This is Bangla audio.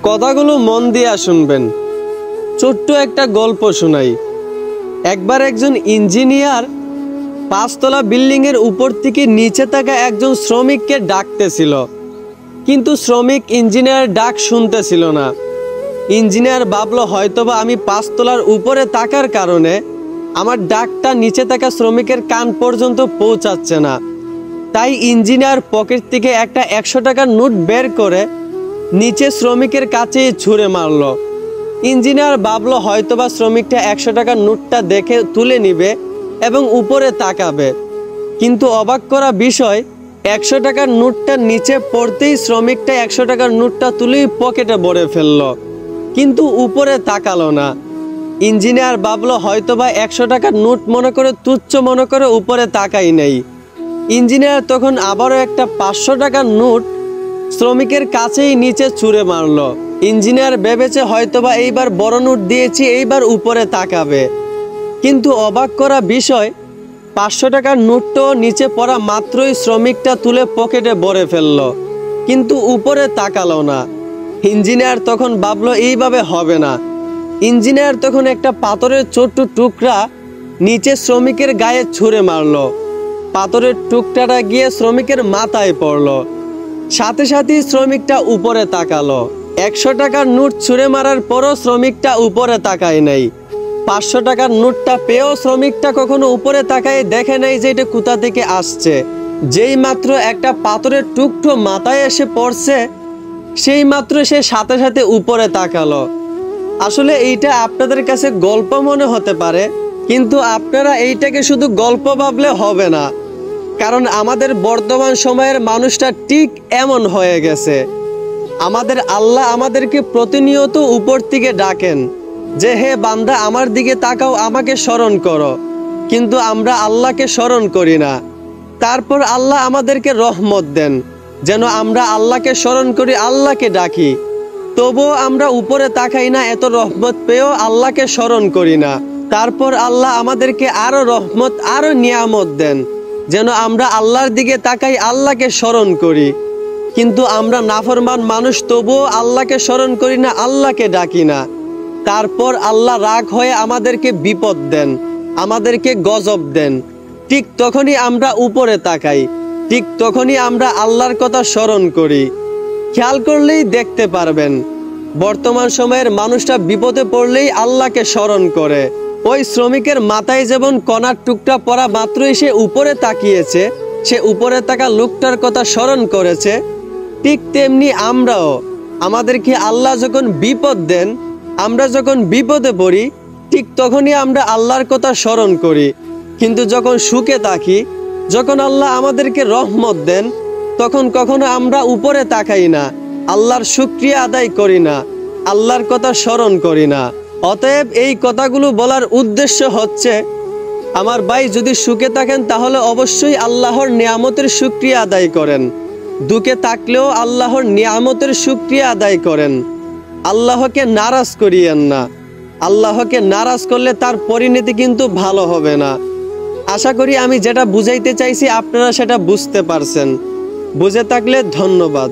কথাগুলো মন দিয়ে শুনবেন। ছোট্ট একটা গল্প শোনাই। একবার একজন ইঞ্জিনিয়ার 5তলা বিল্ডিং এর উপর থেকে নিচে থাকা একজন শ্রমিককে ডাকতেছিল, কিন্তু শ্রমিক ইঞ্জিনিয়ার ডাক শুনতেছিল না। ইঞ্জিনিয়ার ভাবলো হয়তোবা আমি 5তলার উপরে থাকার কারণে আমার ডাকটা নিচে থাকা শ্রমিকের কান পর্যন্ত পৌঁছাচ্ছে না। তাই ইঞ্জিনিয়ার পকেট থেকে একটা 100 টাকার নোট বের করে নিচে শ্রমিকের কাছেই ছুঁড়ে মারলো। ইঞ্জিনিয়ার ভাবলো হয়তোবা শ্রমিকটা 100 টাকার নোটটা দেখে তুলে নিবে এবং উপরে তাকাবে, কিন্তু অবাক করা বিষয় 100 টাকার নোটটা নিচে পড়তেই শ্রমিকটা 100 টাকার নোটটা তুলেই পকেটে ভরে ফেললো, কিন্তু উপরে তাকালো না। ইঞ্জিনিয়ার ভাবলো হয়তোবা 100 টাকার নোট মনে করে তুচ্ছ মনে করে উপরে তাকাই নেই। ইঞ্জিনিয়ার তখন আবারও একটা 500 টাকার নোট শ্রমিকের কাছেই নিচে ছুঁড়ে মারলো। ইঞ্জিনিয়ার ভেবেছে হয়তোবা এইবার বড় নোট দিয়েছি, এইবার উপরে তাকাবে, কিন্তু অবাক করা বিষয় 500 টাকার নোটটাও নিচে পড়া মাত্রই শ্রমিকটা তুলে পকেটে ভরে ফেললো, কিন্তু উপরে তাকালো না। ইঞ্জিনিয়ার তখন ভাবলো এইভাবে হবে না। ইঞ্জিনিয়ার তখন একটা পাথরের ছোট্ট টুকরা নিচে শ্রমিকের গায়ে ছুঁড়ে মারলো। পাথরের টুকরাটা গিয়ে শ্রমিকের মাথায় পড়লো, সাথে সাথেই শ্রমিকটা উপরে তাকালো। 100 টাকার নোট ছুঁড়ে মারার পরও শ্রমিকটা উপরে তাকায় নাই। 500 টাকার নোটটা পেয়েও শ্রমিকটা কখনো উপরে তাকায় দেখে নাই যে এটা কোথা থেকে আসছে। যেই মাত্র একটা পাথরের টুকরো মাথায় এসে পড়ছে, সেই মাত্র সে সাথে সাথে উপরে তাকালো। আসলে এইটা আপনাদের কাছে গল্প মনে হতে পারে, কিন্তু আপনারা এইটাকে শুধু গল্প ভাবলে হবে না, কারণ আমাদের বর্তমান সময়ের মানুষটা ঠিক এমন হয়ে গেছে। আমাদের আল্লাহ আমাদেরকে প্রতিনিয়ত উপর থেকে ডাকেন যে হে বান্দা আমার দিকে তাকাও, আমাকে স্মরণ করো, কিন্তু আমরা আল্লাহকে স্মরণ করি না। তারপর আল্লাহ আমাদেরকে রহমত দেন যেন আমরা আল্লাহকে স্মরণ করি, আল্লাহকে ডাকি, তবুও আমরা উপরে তাকাই না। এত রহমত পেয়েও আল্লাহকে স্মরণ করি না। তারপর আল্লাহ আমাদেরকে আরো রহমত আরো নিয়ামত দেন যেন আমরা আল্লাহর দিকে তাকাই, আল্লাহকে স্মরণ করি, কিন্তু আমরা নাফরমান মানুষ, তবুও আল্লাহকে স্মরণ করি না, আল্লাহকে ডাকি না। তারপর আল্লাহ রাগ হয়ে আমাদেরকে বিপদ দেন, আমাদেরকে গজব দেন। ঠিক তখনই আমরা উপরে তাকাই, ঠিক তখনই আমরা আল্লাহর কথা স্মরণ করি। খেয়াল করলেই দেখতে পারবেন বর্তমান সময়ের মানুষটা বিপদে পড়লেই আল্লাহকে স্মরণ করে। ওই শ্রমিকের মাথায় যেমন কণার টুকরা পড়া মাত্রই সে উপরে তাকিয়েছে, সে উপরে থাকা লোকটার কথা স্মরণ করেছে, ঠিক তেমনি আমরাও আমাদেরকে আল্লাহ যখন বিপদ দেন, আমরা যখন বিপদে পড়ি, ঠিক তখনই আমরা আল্লাহর কথা স্মরণ করি। কিন্তু যখন সুখে থাকি, যখন আল্লাহ আমাদেরকে রহমত দেন, তখন কখনো আমরা উপরে তাকাই না, আল্লাহর শুকরিয়া আদায় করি না, আল্লাহর কথা স্মরণ করি না। অতএব এই কথাগুলো বলার উদ্দেশ্য হচ্ছে, আমার ভাই যদি সুখে থাকেন তাহলে অবশ্যই আল্লাহর নিয়ামতের শুকরিয়া আদায় করেন, দুঃখে থাকলেও আল্লাহর নিয়ামতের শুকরিয়া আদায় করেন। আল্লাহকে নারাজ করিয়েন না, আল্লাহকে নারাজ করলে তার পরিণতি কিন্তু ভালো হবে না। আশা করি আমি যেটা বুঝাইতে চাইছি আপনারা সেটা বুঝতে পারছেন। বুঝে থাকলে ধন্যবাদ।